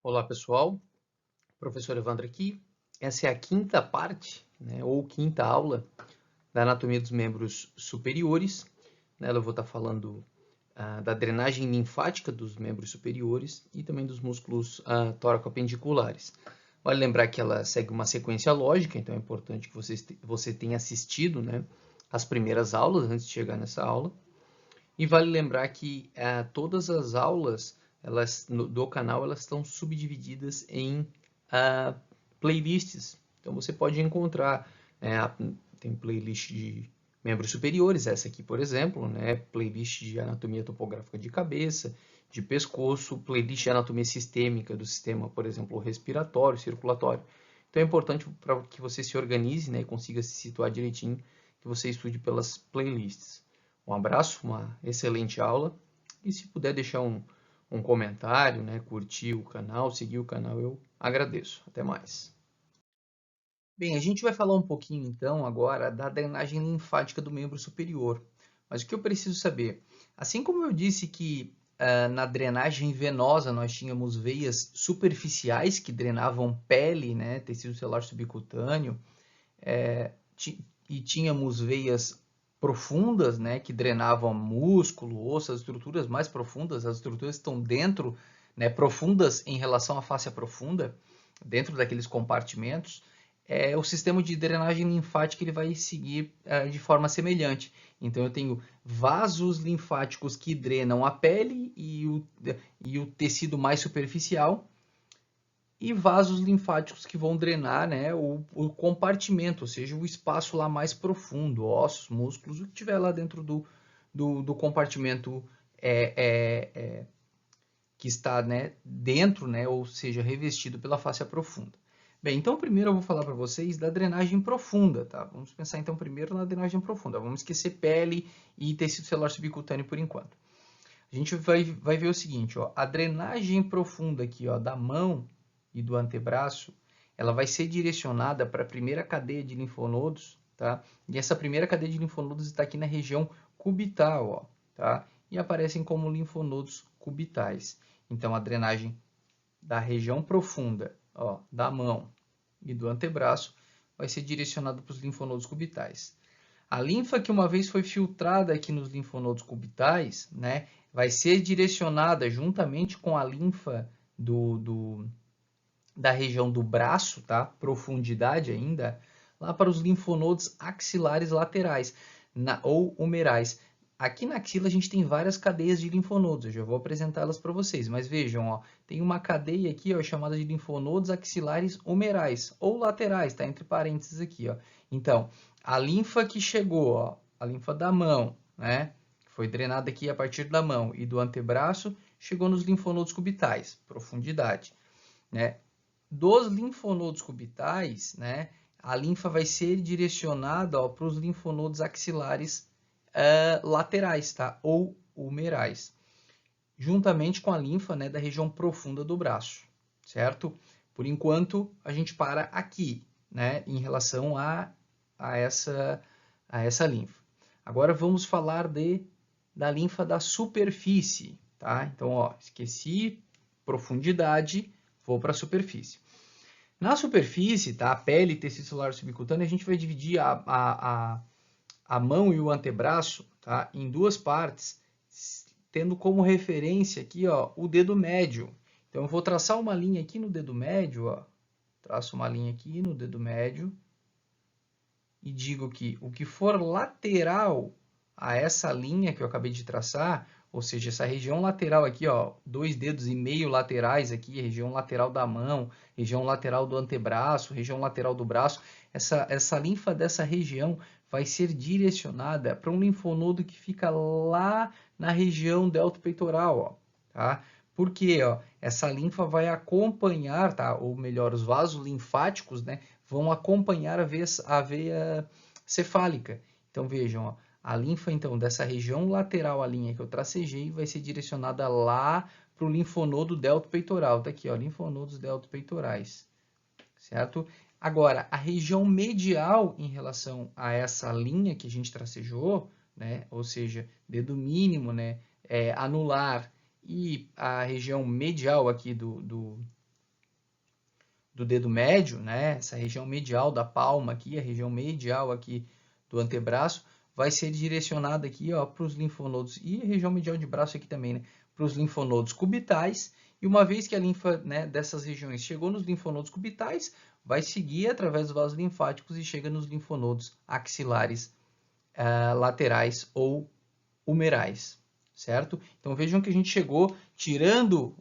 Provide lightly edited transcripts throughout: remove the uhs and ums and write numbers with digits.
Olá pessoal, professor Evandro aqui. Essa é a quinta parte, ou quinta aula da anatomia dos membros superiores. Nela eu vou estar falando da drenagem linfática dos membros superiores e também dos músculos tóraco-apendiculares. Vale lembrar que ela segue uma sequência lógica, então é importante que você tenha assistido as primeiras aulas antes de chegar nessa aula. E vale lembrar que todas as aulas do canal elas estão subdivididas em playlists. Então você pode encontrar, tem playlist de membros superiores, essa aqui, por exemplo, playlist de anatomia topográfica de cabeça, de pescoço, playlist de anatomia sistêmica do sistema, por exemplo, respiratório, circulatório. Então é importante para que você se organize e consiga se situar direitinho, que você estude pelas playlists. Um abraço, uma excelente aula. E se puder deixar um comentário, curtir o canal, seguir o canal, eu agradeço. Até mais. Bem, a gente vai falar um pouquinho então agora da drenagem linfática do membro superior. Mas o que eu preciso saber? Assim como eu disse que na drenagem venosa nós tínhamos veias superficiais que drenavam pele, tecido celular subcutâneo, e tínhamos veias profundas, que drenavam músculo, osso, as estruturas mais profundas, as estruturas estão dentro, profundas em relação à face profunda, dentro daqueles compartimentos. O sistema de drenagem linfática ele vai seguir de forma semelhante. Então, eu tenho vasos linfáticos que drenam a pele e o tecido mais superficial, e vasos linfáticos que vão drenar o compartimento, ou seja, o espaço lá mais profundo, ossos, músculos, o que tiver lá dentro do compartimento que está dentro, ou seja, revestido pela face profunda. Bem, então primeiro eu vou falar para vocês da drenagem profunda, tá? Vamos pensar então primeiro na drenagem profunda. Vamos esquecer pele e tecido celular subcutâneo por enquanto. A gente vai ver o seguinte, ó, a drenagem profunda aqui, ó, da mão e do antebraço, ela vai ser direcionada para a primeira cadeia de linfonodos, tá? E essa primeira cadeia de linfonodos está aqui na região cubital, ó, tá? E aparecem como linfonodos cubitais. Então, a drenagem da região profunda, ó, da mão e do antebraço vai ser direcionada para os linfonodos cubitais. A linfa que uma vez foi filtrada aqui nos linfonodos cubitais, vai ser direcionada juntamente com a linfa da região do braço, tá? Profundidade ainda, lá para os linfonodos axilares laterais, ou humerais. Aqui na axila a gente tem várias cadeias de linfonodos, eu já vou apresentá-las para vocês, mas vejam, ó, tem uma cadeia aqui, ó, chamada de linfonodos axilares humerais, ou laterais, tá? Entre parênteses aqui, ó. Então, a linfa que chegou, ó, a linfa da mão, que foi drenada aqui a partir da mão e do antebraço, chegou nos linfonodos cubitais, profundidade, Dos linfonodos cubitais, a linfa vai ser direcionada para os linfonodos axilares laterais, tá? Ou humerais, juntamente com a linfa da região profunda do braço, certo? Por enquanto, a gente para aqui, em relação a essa linfa. Agora vamos falar da linfa da superfície, tá? Então, ó, esqueci profundidade, vou para a superfície. Na superfície, tá? A pele e tecido celular subcutâneo, a gente vai dividir a mão e o antebraço, tá? Em duas partes, tendo como referência aqui, ó, o dedo médio. Então, eu vou traçar uma linha aqui no dedo médio, ó. Traço uma linha aqui no dedo médio e digo que o que for lateral a essa linha que eu acabei de traçar, ou seja, essa região lateral aqui, ó, 2 dedos e meio laterais aqui, região lateral da mão, região lateral do antebraço, região lateral do braço, essa linfa dessa região vai ser direcionada para um linfonodo que fica lá na região deltopeitoral, ó, tá? Por quê? Ó, essa linfa vai acompanhar, tá? Ou melhor, os vasos linfáticos, vão acompanhar a veia cefálica. Então, vejam, ó, a linfa, então, dessa região lateral, a linha que eu tracejei, vai ser direcionada lá para o linfonodo deltopeitoral. Tá aqui, ó, linfonodos deltopeitorais, certo? Agora, a região medial em relação a essa linha que a gente tracejou, ou seja, dedo mínimo, anular, e a região medial aqui do dedo médio, né? Essa região medial da palma aqui, a região medial aqui do antebraço, vai ser direcionada aqui, ó, para os linfonodos, e a região medial de braço aqui também, né? Para os linfonodos cubitais, e uma vez que a linfa, né, dessas regiões chegou nos linfonodos cubitais, vai seguir através dos vasos linfáticos e chega nos linfonodos axilares laterais ou humerais, certo? Então vejam que a gente chegou tirando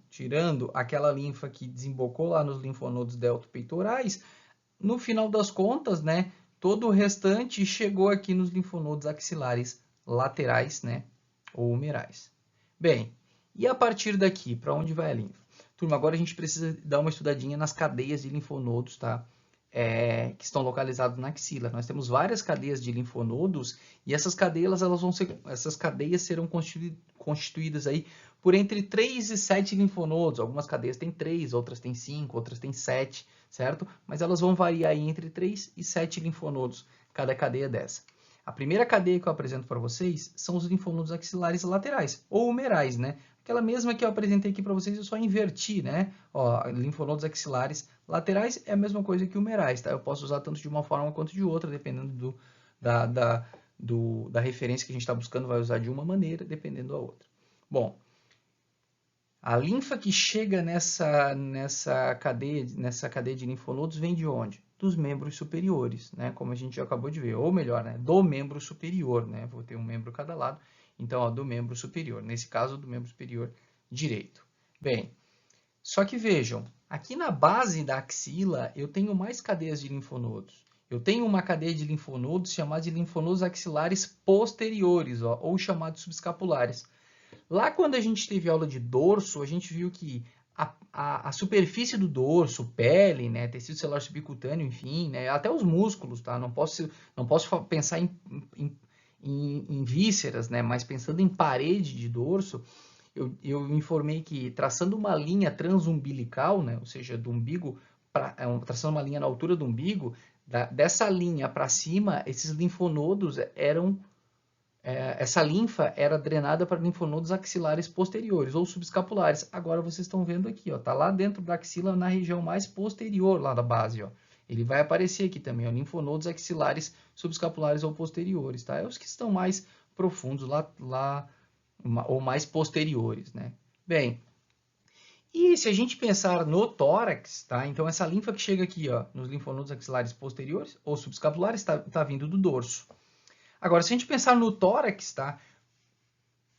aquela linfa que desembocou lá nos linfonodos deltopeitorais, no final das contas, né, todo o restante chegou aqui nos linfonodos axilares laterais, né, ou humerais. Bem, e a partir daqui, para onde vai a linfa? Turma, agora a gente precisa dar uma estudadinha nas cadeias de linfonodos, tá? Que estão localizados na axila. Nós temos várias cadeias de linfonodos e essas cadeias serão constituídas aí por entre 3 e 7 linfonodos. Algumas cadeias têm 3, outras têm 5, outras têm 7, certo? Mas elas vão variar aí entre 3 e 7 linfonodos, cada cadeia dessa. A primeira cadeia que eu apresento para vocês são os linfonodos axilares laterais, ou humerais, né? Aquela mesma que eu apresentei aqui para vocês, eu só inverti, né? Ó, linfonodos axilares laterais é a mesma coisa que humerais, tá? Eu posso usar tanto de uma forma quanto de outra, dependendo da referência que a gente está buscando, vai usar de uma maneira, dependendo da outra. Bom, a linfa que chega nessa cadeia de linfonodos vem de onde? Dos membros superiores, né? Como a gente já acabou de ver, ou melhor, né? Do membro superior, né? Vou ter um membro a cada lado, então, ó, do membro superior. Nesse caso, do membro superior direito. Bem, só que vejam, aqui na base da axila, eu tenho mais cadeias de linfonodos. Eu tenho uma cadeia de linfonodos chamada de linfonodos axilares posteriores, ó, ou chamados subescapulares. Lá quando a gente teve aula de dorso, a gente viu que a superfície do dorso, pele, né, tecido celular subcutâneo, enfim, né, até os músculos, tá? Não posso pensar em vísceras, né, mas pensando em parede de dorso, eu informei que traçando uma linha transumbilical, né, ou seja, do umbigo, traçando uma linha na altura do umbigo, dessa linha para cima, esses linfonodos essa linfa era drenada para linfonodos axilares posteriores ou subescapulares. Agora vocês estão vendo aqui, ó, tá lá dentro da axila na região mais posterior lá da base, ó. Ele vai aparecer aqui também, ó, linfonodos axilares subescapulares ou posteriores, tá? É os que estão mais profundos lá ou mais posteriores, né? Bem, e se a gente pensar no tórax, tá? Então essa linfa que chega aqui, ó, nos linfonodos axilares posteriores ou subescapulares tá vindo do dorso. Agora, se a gente pensar no tórax, tá?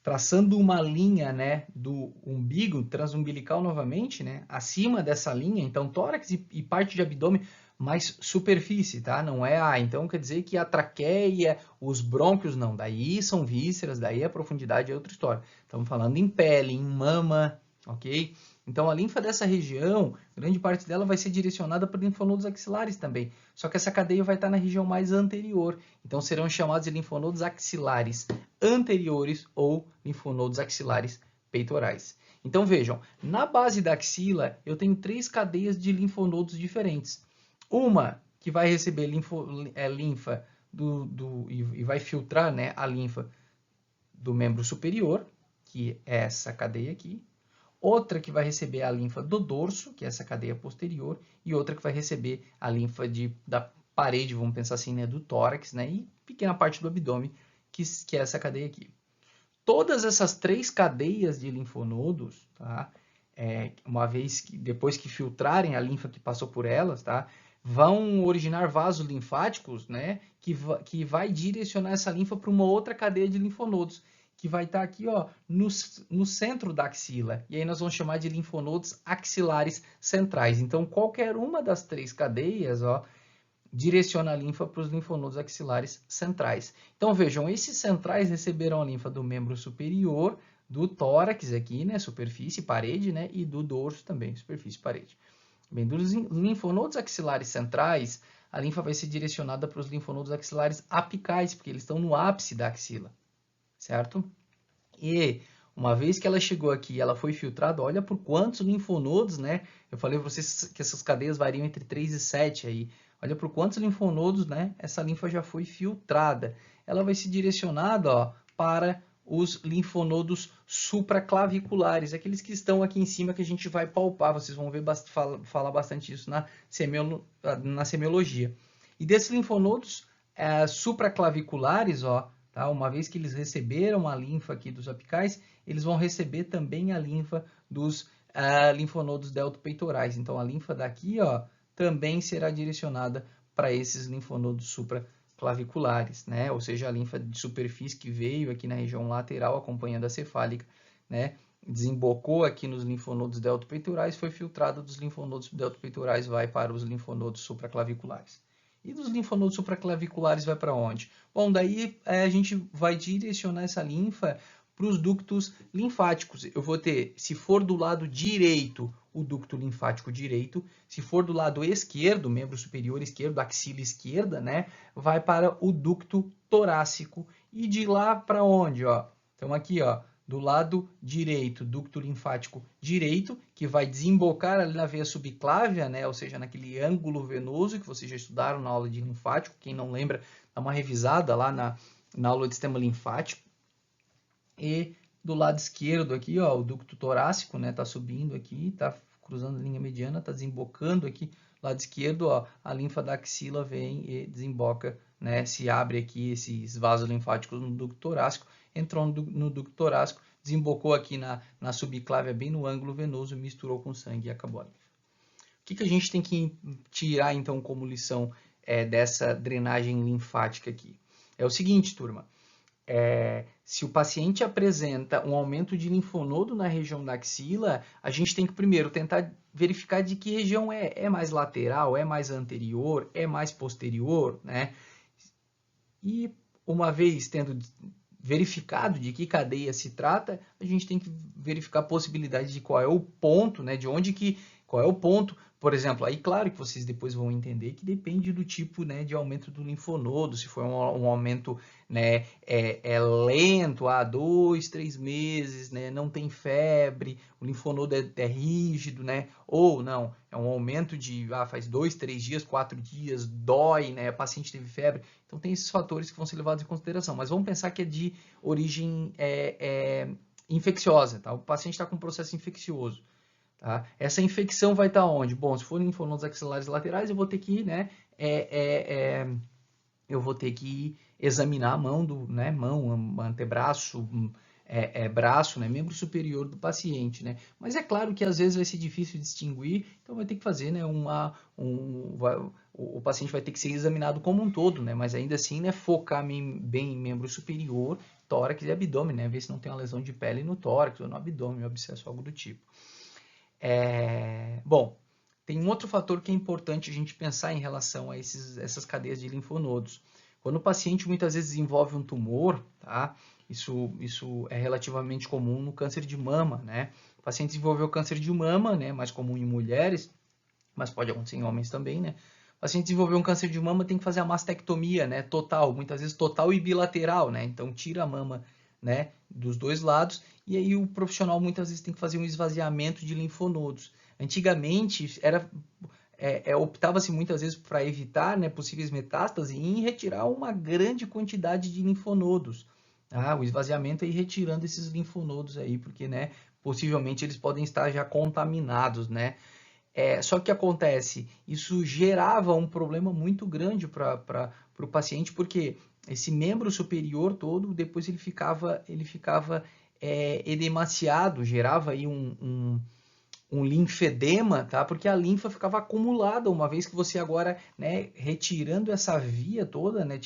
Traçando uma linha, né, do umbigo transumbilical novamente, né, acima dessa linha, então tórax e parte de abdômen, mais superfície, tá? Não é então quer dizer que a traqueia, os brônquios, não. Daí são vísceras, daí a profundidade é outra história. Estamos falando em pele, em mama, ok? Então, a linfa dessa região, grande parte dela vai ser direcionada para linfonodos axilares também. Só que essa cadeia vai estar na região mais anterior. Então, serão chamados de linfonodos axilares anteriores ou linfonodos axilares peitorais. Então, vejam, na base da axila, eu tenho 3 cadeias de linfonodos diferentes. Uma que vai receber linfa e vai filtrar, né, a linfa do membro superior, que é essa cadeia aqui. Outra que vai receber a linfa do dorso, que é essa cadeia posterior, e outra que vai receber a linfa da parede, vamos pensar assim, né, do tórax, né, e pequena parte do abdômen, que é essa cadeia aqui. Todas essas 3 cadeias de linfonodos, tá, uma vez que depois que filtrarem a linfa que passou por elas, tá, vão originar vasos linfáticos, né, que vai direcionar essa linfa para uma outra cadeia de linfonodos, que vai estar aqui, ó, no centro da axila. E aí nós vamos chamar de linfonodos axilares centrais. Então, qualquer uma das 3 cadeias, ó, direciona a linfa para os linfonodos axilares centrais. Então, vejam, esses centrais receberão a linfa do membro superior, do tórax aqui, né, superfície, parede, né, e do dorso também, superfície, parede. Bem, dos linfonodos axilares centrais, a linfa vai ser direcionada para os linfonodos axilares apicais, porque eles estão no ápice da axila. Certo? E uma vez que ela chegou aqui, ela foi filtrada, olha por quantos linfonodos, né? Eu falei para vocês que essas cadeias variam entre 3 e 7 aí. Olha por quantos linfonodos, né? Essa linfa já foi filtrada. Ela vai ser direcionada, ó, para os linfonodos supraclaviculares, aqueles que estão aqui em cima que a gente vai palpar. Vocês vão ver falar bastante isso na semiologia. E desses linfonodos supraclaviculares, ó, tá? Uma vez que eles receberam a linfa aqui dos apicais, eles vão receber também a linfa dos linfonodos deltopeitorais. Então, a linfa daqui, ó, também será direcionada para esses linfonodos supraclaviculares, né? Ou seja, a linfa de superfície que veio aqui na região lateral, acompanhando a cefálica, né? Desembocou aqui nos linfonodos deltopeitorais, foi filtrada dos linfonodos deltopeitorais, vai para os linfonodos supraclaviculares. E dos linfonodos supraclaviculares vai para onde? Bom, daí a gente vai direcionar essa linfa para os ductos linfáticos. Eu vou ter, se for do lado direito, o ducto linfático direito. Se for do lado esquerdo, membro superior esquerdo, axila esquerda, né, vai para o ducto torácico. E de lá para onde, ó? Então aqui, ó, do lado direito, ducto linfático direito, que vai desembocar ali na veia subclávia, né, ou seja, naquele ângulo venoso que vocês já estudaram na aula de linfático. Quem não lembra, dá uma revisada lá na aula de sistema linfático. E do lado esquerdo aqui, ó, o ducto torácico, né, tá subindo aqui, tá cruzando a linha mediana, tá desembocando aqui, lado esquerdo, ó, a linfa da axila vem e desemboca, né, se abre aqui esses vasos linfáticos no ducto torácico, entrou no ducto torácico, desembocou aqui na subclávia, bem no ângulo venoso, misturou com sangue e acabou a linfa. O que a gente tem que tirar, então, como lição dessa drenagem linfática aqui? É o seguinte, turma. Se o paciente apresenta um aumento de linfonodo na região da axila, a gente tem que primeiro tentar verificar de que região é mais lateral, é mais anterior, é mais posterior, né? E uma vez tendo verificado de que cadeia se trata, a gente tem que verificar a possibilidade de qual é o ponto, né? De onde que, qual é o ponto, por exemplo, aí claro que vocês depois vão entender que depende do tipo, né, de aumento do linfonodo, se for um aumento, né, lento, 2, 3 meses, né, não tem febre, o linfonodo é rígido, né, ou não, é um aumento de, faz 2, 3 dias, 4 dias, dói, né, o paciente teve febre, então tem esses fatores que vão ser levados em consideração, mas vamos pensar que é de origem infecciosa, tá? O paciente está com um processo infeccioso. Tá? Essa infecção vai estar onde? Bom, se for linfonodos axilares laterais, eu vou ter que, né, eu vou ter que examinar a mão mão, antebraço, braço, né, membro superior do paciente, né? Mas é claro que às vezes vai ser difícil distinguir, então vai ter que fazer, né, o paciente vai ter que ser examinado como um todo, né? Mas ainda assim, né, focar bem em membro superior, tórax e abdômen, né? Ver se não tem uma lesão de pele no tórax ou no abdômen, um abscesso, algo do tipo. Bom, tem um outro fator que é importante a gente pensar em relação a essas cadeias de linfonodos. Quando o paciente muitas vezes desenvolve um tumor, tá? Isso é relativamente comum no câncer de mama, né? O paciente desenvolveu câncer de mama, né? Mais comum em mulheres, mas pode acontecer em homens também, né? O paciente desenvolveu um câncer de mama, tem que fazer a mastectomia, né? Total, muitas vezes total e bilateral, né? Então tira a mama, né, dos dois lados, e aí o profissional muitas vezes tem que fazer um esvaziamento de linfonodos. Antigamente optava-se muitas vezes para evitar, né, possíveis metástases e retirar uma grande quantidade de linfonodos. O esvaziamento é ir retirando esses linfonodos aí, porque, né, possivelmente eles podem estar já contaminados, né? Só que acontece, isso gerava um problema muito grande para o paciente, porque esse membro superior todo, depois ele ficava edemaciado, gerava aí um linfedema, tá? Porque a linfa ficava acumulada, uma vez que você agora, né, retirando essa via toda, né,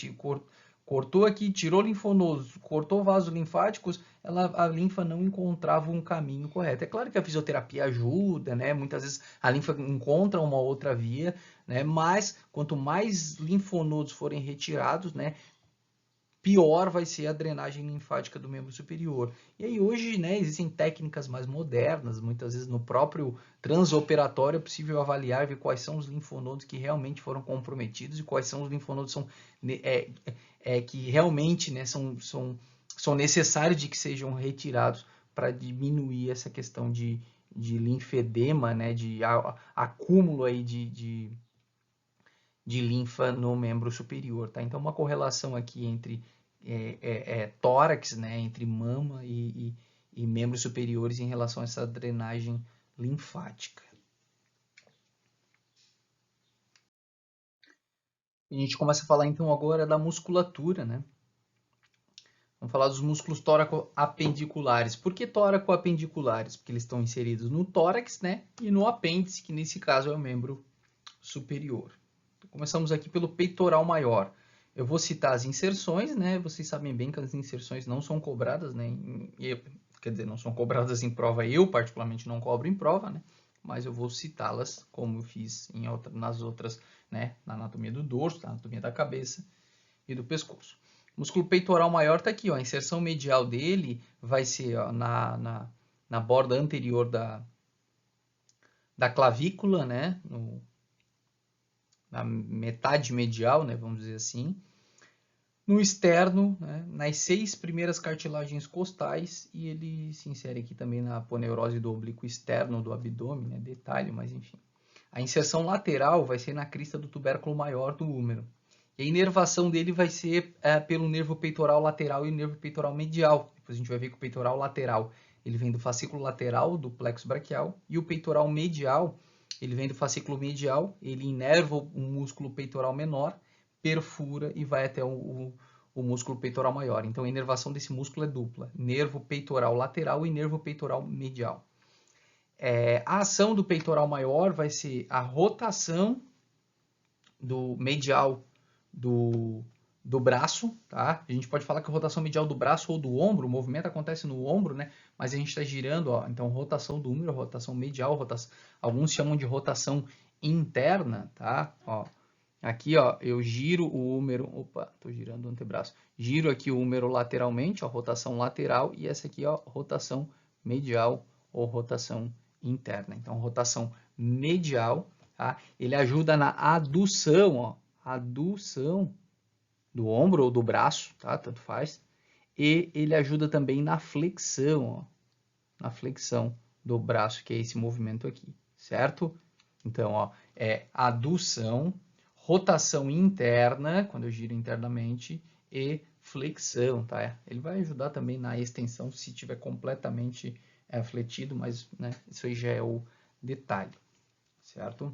cortou aqui, tirou linfonodos, cortou vasos linfáticos, a linfa não encontrava um caminho correto. É claro que a fisioterapia ajuda, né? Muitas vezes a linfa encontra uma outra via, né? Mas quanto mais linfonodos forem retirados, né, pior vai ser a drenagem linfática do membro superior. E aí hoje, né, existem técnicas mais modernas, muitas vezes no próprio transoperatório é possível avaliar, ver quais são os linfonodos que realmente foram comprometidos e quais são os linfonodos que realmente, né, são necessários de que sejam retirados para diminuir essa questão de linfedema, né, de acúmulo aí de linfa no membro superior, tá? Então, uma correlação aqui entre tórax, né, entre mama e membros superiores em relação a essa drenagem linfática. A gente começa a falar então agora da musculatura, né? Vamos falar dos músculos tóraco-apendiculares. Por que tóraco-apendiculares? Porque eles estão inseridos no tórax, né? E no apêndice, que nesse caso é o membro superior. Então, começamos aqui pelo peitoral maior. Eu vou citar as inserções, né? Vocês sabem bem que as inserções não são cobradas, né? Quer dizer, não são cobradas em prova. Eu, particularmente, não cobro em prova, né? Mas eu vou citá-las como eu fiz nas outras, né? Na anatomia do dorso, na anatomia da cabeça e do pescoço. O músculo peitoral maior está aqui, ó. A inserção medial dele vai ser ó, na borda anterior da clavícula, né? Na metade medial, né? Vamos dizer assim. No externo, né? Nas 6 primeiras cartilagens costais, e ele se insere aqui também na aponeurose do oblíquo externo do abdômen, né? Detalhe, mas enfim. A inserção lateral vai ser na crista do tubérculo maior do úmero. E a inervação dele vai ser pelo nervo peitoral lateral e o nervo peitoral medial. Depois a gente vai ver que o peitoral lateral ele vem do fascículo lateral do plexo braquial e o peitoral medial ele vem do fascículo medial, ele inerva o músculo peitoral menor, perfura e vai até o músculo peitoral maior. Então a inervação desse músculo é dupla, nervo peitoral lateral e nervo peitoral medial. A ação do peitoral maior vai ser a rotação do medial do braço, tá? A gente pode falar que a rotação medial do braço ou do ombro, o movimento acontece no ombro, né? Mas a gente está girando, ó, então rotação do úmero, rotação medial, alguns chamam de rotação interna, tá? Ó, aqui, ó, eu giro o úmero, opa, tô girando o antebraço, giro aqui o úmero lateralmente, ó, rotação lateral, e essa aqui, ó, rotação medial ou rotação interna. Então, rotação medial, tá? Ele ajuda na adução, ó, adução do ombro ou do braço, tá? Tanto faz. E ele ajuda também na flexão, ó, na flexão do braço, que é esse movimento aqui, certo? Então, ó, adução, rotação interna, quando eu giro internamente, e flexão, tá? Ele vai ajudar também na extensão se tiver completamente fletido, mas né, isso aí já é o detalhe, certo?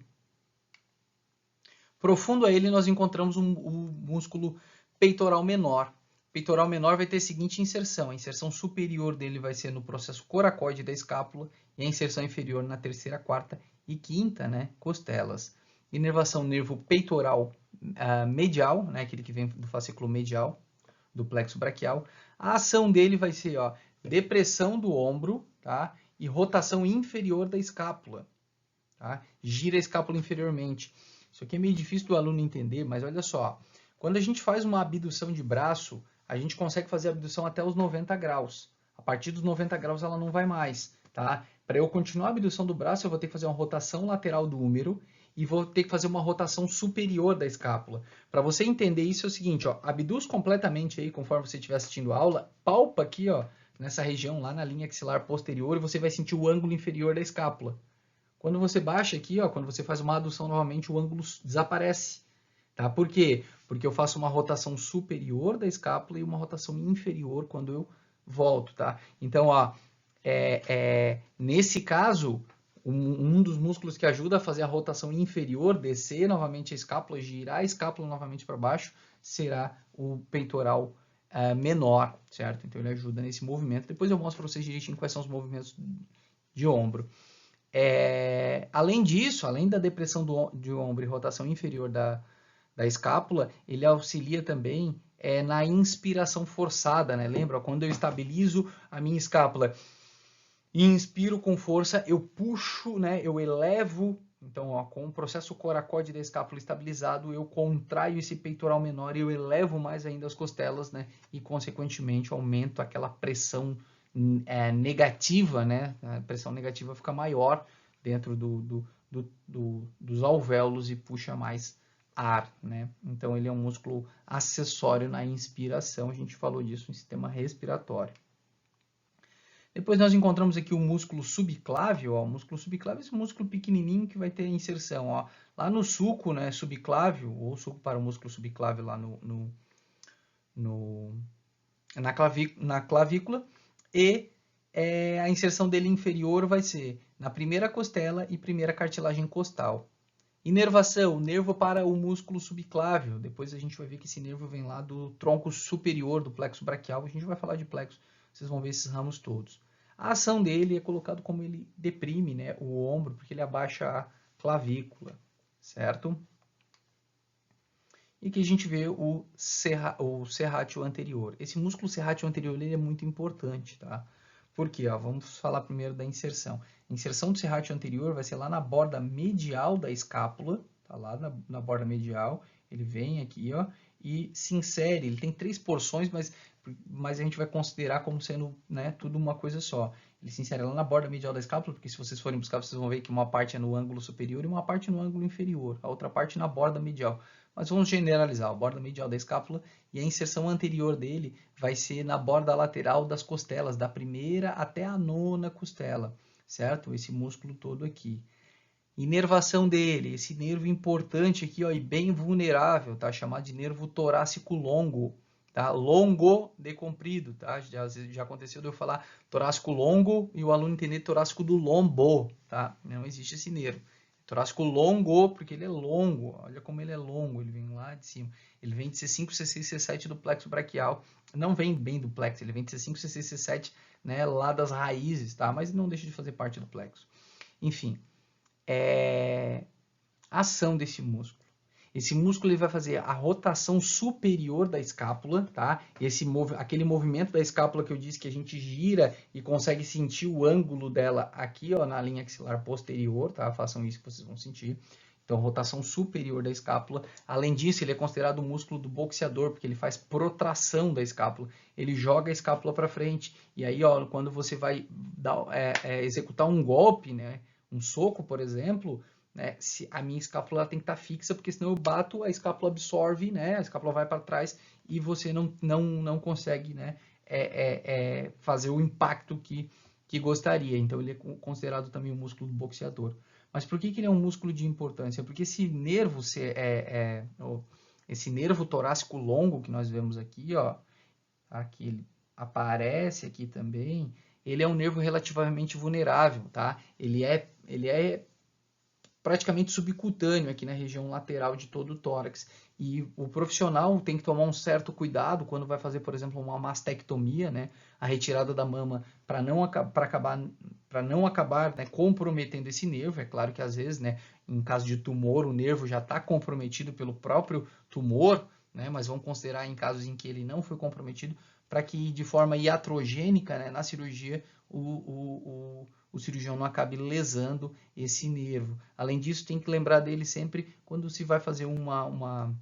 Profundo a ele, nós encontramos o músculo peitoral menor. O peitoral menor vai ter a seguinte inserção. A inserção superior dele vai ser no processo coracoide da escápula e a inserção inferior na terceira, quarta e quinta, né, costelas. Inervação nervo peitoral medial, né, aquele que vem do fascículo medial, do plexo braquial. A ação dele vai ser ó, depressão do ombro, tá, e rotação inferior da escápula. Tá? Gira a escápula inferiormente. Isso aqui é meio difícil do aluno entender, mas olha só. Quando a gente faz uma abdução de braço, a gente consegue fazer a abdução até os 90 graus. A partir dos 90 graus ela não vai mais. Tá? Para eu continuar a abdução do braço, eu vou ter que fazer uma rotação lateral do úmero e vou ter que fazer uma rotação superior da escápula. Para você entender isso é o seguinte, ó, abduz completamente aí, conforme você estiver assistindo a aula, palpa aqui, ó, nessa região lá na linha axilar posterior e você vai sentir o ângulo inferior da escápula. Quando você baixa aqui, ó, quando você faz uma adução novamente, o ângulo desaparece. Tá? Por quê? Porque eu faço uma rotação superior da escápula e uma rotação inferior quando eu volto. Tá? Então, ó, nesse caso, um dos músculos que ajuda a fazer a rotação inferior, descer novamente a escápula, girar a escápula novamente para baixo, será o peitoral menor, certo? Então ele ajuda nesse movimento. Depois eu mostro para vocês direitinho quais são os movimentos de ombro. Além disso, além da depressão de ombro e rotação inferior da escápula, ele auxilia também na inspiração forçada, né? Lembra? Quando eu estabilizo a minha escápula e inspiro com força, eu puxo, né? Eu elevo. Então, ó, com o processo coracóide da escápula estabilizado, eu contraio esse peitoral menor e eu elevo mais ainda as costelas, né? E, consequentemente, aumento aquela pressão negativa, né? A pressão negativa fica maior dentro dos alvéolos e puxa mais ar, né? Então ele é um músculo acessório na inspiração, a gente falou disso no sistema respiratório. Depois nós encontramos aqui o músculo subclávio, ó. O músculo subclávio é esse músculo pequenininho que vai ter inserção, ó. Lá no sulco, né, subclávio, ou sulco para o músculo subclávio lá no na clavícula, e a inserção dele inferior vai ser na primeira costela e primeira cartilagem costal. Inervação, nervo para o músculo subclávio. Depois a gente vai ver que esse nervo vem lá do tronco superior do plexo braquial. A gente vai falar de plexo, vocês vão ver esses ramos todos. A ação dele é colocado como ele deprime, né, o ombro, porque ele abaixa a clavícula, certo? E que a gente vê o serrátil anterior. Esse músculo serrátil anterior ele é muito importante, tá? Por quê? Ó, vamos falar primeiro da inserção. A inserção do serrátil anterior vai ser lá na borda medial da escápula, tá lá na borda medial, ele vem aqui, ó, e se insere. Ele tem 3 porções, mas a gente vai considerar como sendo, né, tudo uma coisa só. Ele se insere lá na borda medial da escápula, porque se vocês forem buscar, vocês vão ver que uma parte é no ângulo superior e uma parte no ângulo inferior, a outra parte na borda medial. Mas vamos generalizar, a borda medial da escápula, e a inserção anterior dele vai ser na borda lateral das costelas, da primeira até a 9ª costela, certo? Esse músculo todo aqui. Inervação dele, esse nervo importante aqui, ó, e bem vulnerável, tá? Chamado de nervo torácico longo, tá? Longo de comprido, tá? Já aconteceu de eu falar torácico longo e o aluno entender torácico do lombo, tá? Não existe esse nervo. Torácico longo, porque ele é longo, olha como ele é longo, ele vem lá de cima. Ele vem de C5, C6, C7 do plexo braquial. Não vem bem do plexo, ele vem de C5, C6, C7, né, lá das raízes, tá? Mas não deixa de fazer parte do plexo. Enfim, ação desse músculo. Esse músculo ele vai fazer a rotação superior da escápula, tá? Aquele movimento da escápula que eu disse que a gente gira e consegue sentir o ângulo dela aqui, ó, na linha axilar posterior, tá? Façam isso que vocês vão sentir. Então, rotação superior da escápula. Além disso, ele é considerado o músculo do boxeador, porque ele faz protração da escápula. Ele joga a escápula para frente. E aí, ó, quando você vai executar um golpe, né? Um soco, por exemplo, né, se a minha escápula tem que estar fixa, porque senão eu bato, a escápula absorve, né, a escápula vai para trás e você não consegue, né, fazer o impacto que gostaria. Então, ele é considerado também o músculo do boxeador. Mas por que ele é um músculo de importância? Porque esse nervo, esse nervo torácico longo que nós vemos aqui, ó, aqui ele aparece aqui também, ele é um nervo relativamente vulnerável, tá? Ele é praticamente subcutâneo aqui na região lateral de todo o tórax. E o profissional tem que tomar um certo cuidado quando vai fazer, por exemplo, uma mastectomia, né? A retirada da mama para não acabar, né, comprometendo esse nervo. É claro que às vezes, né, em caso de tumor, o nervo já está comprometido pelo próprio tumor, né? Mas vamos considerar em casos em que ele não foi comprometido, para que de forma iatrogênica, né, na cirurgia, o cirurgião não acabe lesando esse nervo. Além disso, tem que lembrar dele sempre quando se vai fazer uma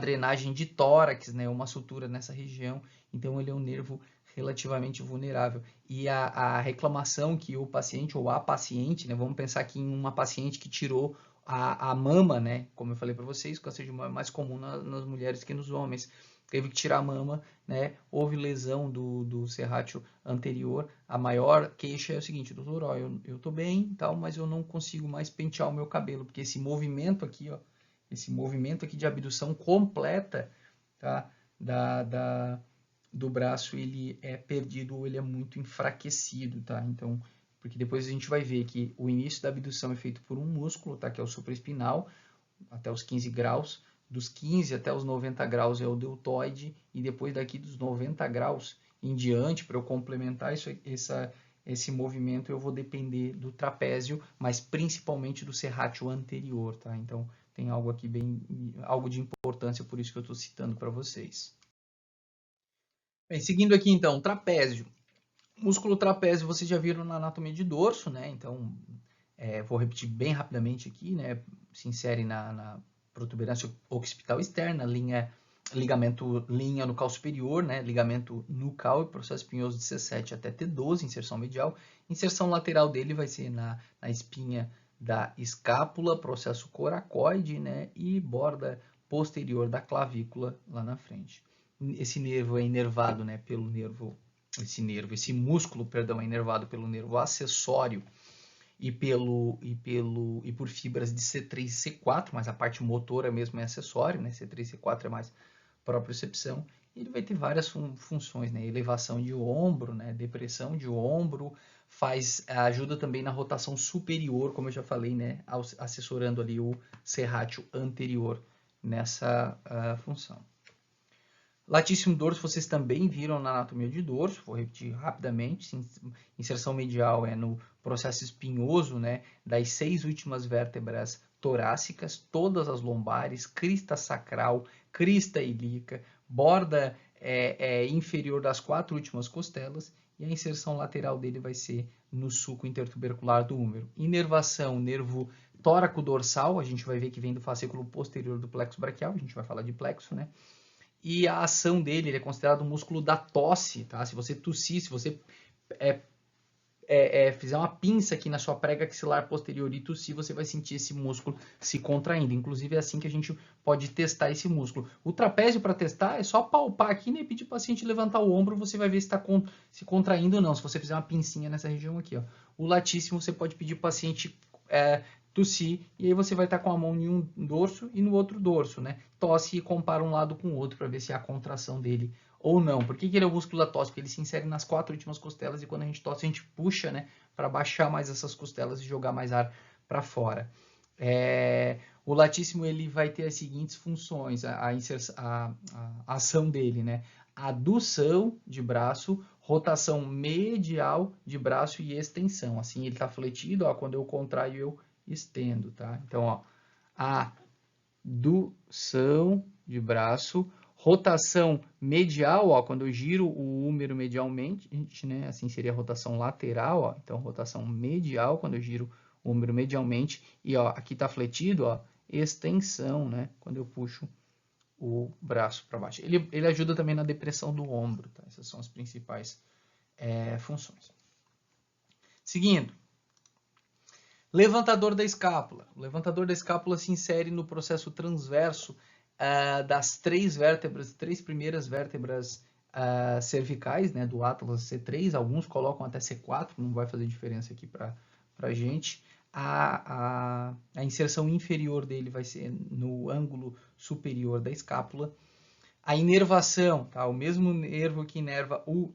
drenagem de tórax, né, uma sutura nessa região. Então, ele é um nervo relativamente vulnerável. E a reclamação que o paciente ou a paciente, né, vamos pensar aqui em uma paciente que tirou a mama, né, como eu falei para vocês, que seja mais comum nas mulheres que nos homens, teve que tirar a mama, né? Houve lesão do serrátil anterior. A maior queixa é o seguinte, doutor, ó, eu tô bem, tal, mas eu não consigo mais pentear o meu cabelo, porque esse movimento aqui, ó, esse movimento aqui de abdução completa, tá? Do braço, ele é perdido ou ele é muito enfraquecido, tá? Então, porque depois a gente vai ver que o início da abdução é feito por um músculo, tá? Que é o supraespinal, até os 15 graus, dos 15 até os 90 graus é o deltoide, e depois daqui dos 90 graus em diante, para eu complementar esse movimento, eu vou depender do trapézio, mas principalmente do serrátil anterior, tá? Então, tem algo aqui algo de importância, por isso que eu estou citando para vocês. Bem, seguindo aqui então, trapézio. Músculo trapézio vocês já viram na anatomia de dorso, né? Então, vou repetir bem rapidamente aqui, né? Se insere na protuberância occipital externa, ligamento linha nucal superior, né? Ligamento nucal e processo espinhoso de C7 até T12, inserção medial. Inserção lateral dele vai ser na espinha da escápula, processo coracoide, né? E borda posterior da clavícula lá na frente. Esse nervo é inervado, né? Esse músculo, perdão, é inervado pelo nervo acessório e por fibras de C3 e C4, mas a parte motora mesmo é acessório, né? C3 e C4 é mais propriocepção, Ele vai ter várias funções, né? Elevação de ombro, né? Depressão de ombro, ajuda também na rotação superior, como eu já falei, né? Assessorando ali o serrátil anterior nessa função. Latíssimo dorso, vocês também viram na anatomia de dorso, vou repetir rapidamente. Inserção medial é no processo espinhoso, né, das 6 últimas vértebras torácicas, todas as lombares, crista sacral, crista ilíaca, borda inferior das 4 últimas costelas, e a inserção lateral dele vai ser no sulco intertubercular do húmero. Inervação, nervo tóraco-dorsal, a gente vai ver que vem do fascículo posterior do plexo braquial, a gente vai falar de plexo, né? E a ação dele, ele é considerado o músculo da tosse, tá? Se você tossir, se você fizer uma pinça aqui na sua prega axilar posterior e tossir, você vai sentir esse músculo se contraindo. Inclusive, é assim que a gente pode testar esse músculo. O trapézio, para testar, é só palpar aqui, né? E pedir para o paciente levantar o ombro, você vai ver se está se contraindo ou não. Se você fizer uma pincinha nessa região aqui, ó. O latíssimo, você pode pedir para o paciente tossir, e aí você vai estar com a mão em um dorso e no outro dorso, né? Tosse e compara um lado com o outro para ver se há contração dele ou não. Por que ele é o músculo da tosse? Porque ele se insere nas 4 últimas costelas e quando a gente tosse, a gente puxa, né? Para baixar mais essas costelas e jogar mais ar para fora. O latíssimo, ele vai ter as seguintes funções, a ação dele, né? Adução de braço, rotação medial de braço e extensão. Assim, ele está fletido, ó, quando eu contraio, eu estendo, tá? Então, ó, adução de braço, rotação medial, ó, quando eu giro o húmero medialmente, né? Assim seria a rotação lateral, ó. Então, rotação medial, quando eu giro o húmero medialmente. E, ó, aqui tá fletido, ó, extensão, né? Quando eu puxo o braço para baixo. Ele ajuda também na depressão do ombro, tá? Essas são as principais funções. Seguindo. Levantador da escápula. O levantador da escápula se insere no processo transverso das 3 primeiras vértebras cervicais, né, do Atlas C3. Alguns colocam até C4, não vai fazer diferença aqui para a gente. A inserção inferior dele vai ser no ângulo superior da escápula. A inervação, tá? O mesmo nervo que inerva o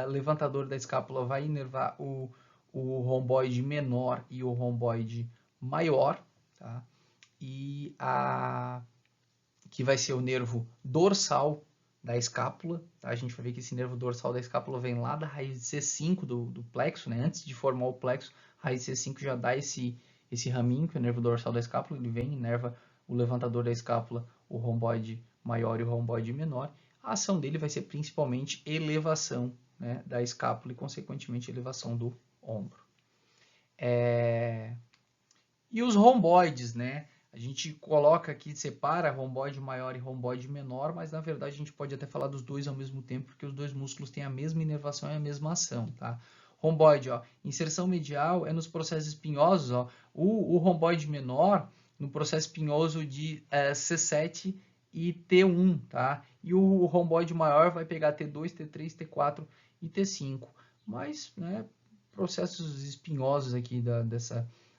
levantador da escápula vai inervar o romboide menor e o romboide maior, tá? E que vai ser o nervo dorsal da escápula, tá? A gente vai ver que esse nervo dorsal da escápula vem lá da raiz de C5 do plexo, né? Antes de formar o plexo, a raiz de C5 já dá esse raminho, que é o nervo dorsal da escápula, ele vem e inerva o levantador da escápula, o romboide maior e o romboide menor. A ação dele vai ser principalmente elevação, né, da escápula e, consequentemente, elevação do ombro. E os romboides, né? A gente coloca aqui, separa romboide maior e romboide menor, mas na verdade a gente pode até falar dos dois ao mesmo tempo, porque os dois músculos têm a mesma inervação e a mesma ação, tá? Romboide, ó, inserção medial é nos processos espinhosos, ó. O romboide menor no processo espinhoso de C7 e T1, tá? E o romboide maior vai pegar T2, T3, T4 e T5. Mas, né, processos espinhosos aqui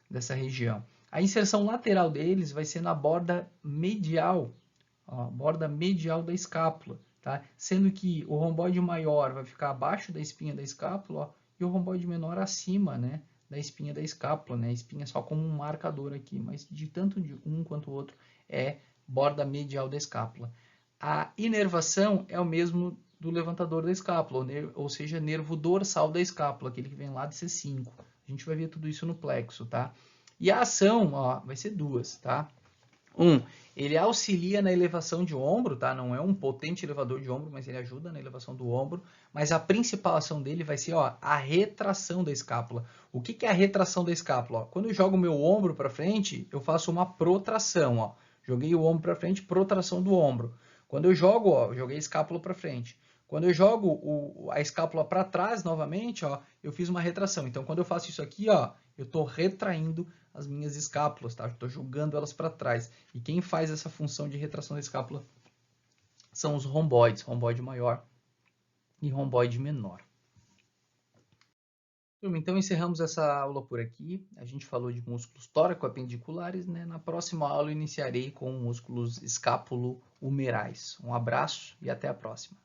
dessa região. A inserção lateral deles vai ser na borda medial, ó, borda medial da escápula, tá? Sendo que o romboide maior vai ficar abaixo da espinha da escápula, ó, e o romboide menor acima, né, da espinha da escápula, né? A espinha só como um marcador aqui, mas de tanto de um quanto o outro é borda medial da escápula. A inervação é o mesmo do levantador da escápula, ou seja, nervo dorsal da escápula, aquele que vem lá de C5. A gente vai ver tudo isso no plexo, tá? E a ação, ó, vai ser 2, tá? Ele auxilia na elevação de ombro, tá? Não é um potente elevador de ombro, mas ele ajuda na elevação do ombro. Mas a principal ação dele vai ser, ó, a retração da escápula. O que é a retração da escápula? Ó, quando eu jogo o meu ombro para frente, eu faço uma protração, ó. Joguei o ombro para frente, protração do ombro. Quando eu jogo, ó, joguei a escápula para frente. Quando eu jogo a escápula para trás novamente, ó, eu fiz uma retração. Então, quando eu faço isso aqui, ó, eu estou retraindo as minhas escápulas, tá? Estou jogando elas para trás. E quem faz essa função de retração da escápula são os romboides, romboide maior e romboide menor. Turma, então encerramos essa aula por aqui. A gente falou de músculos tóraco-apendiculares, né? Na próxima aula eu iniciarei com músculos escápulo-humerais. Um abraço e até a próxima.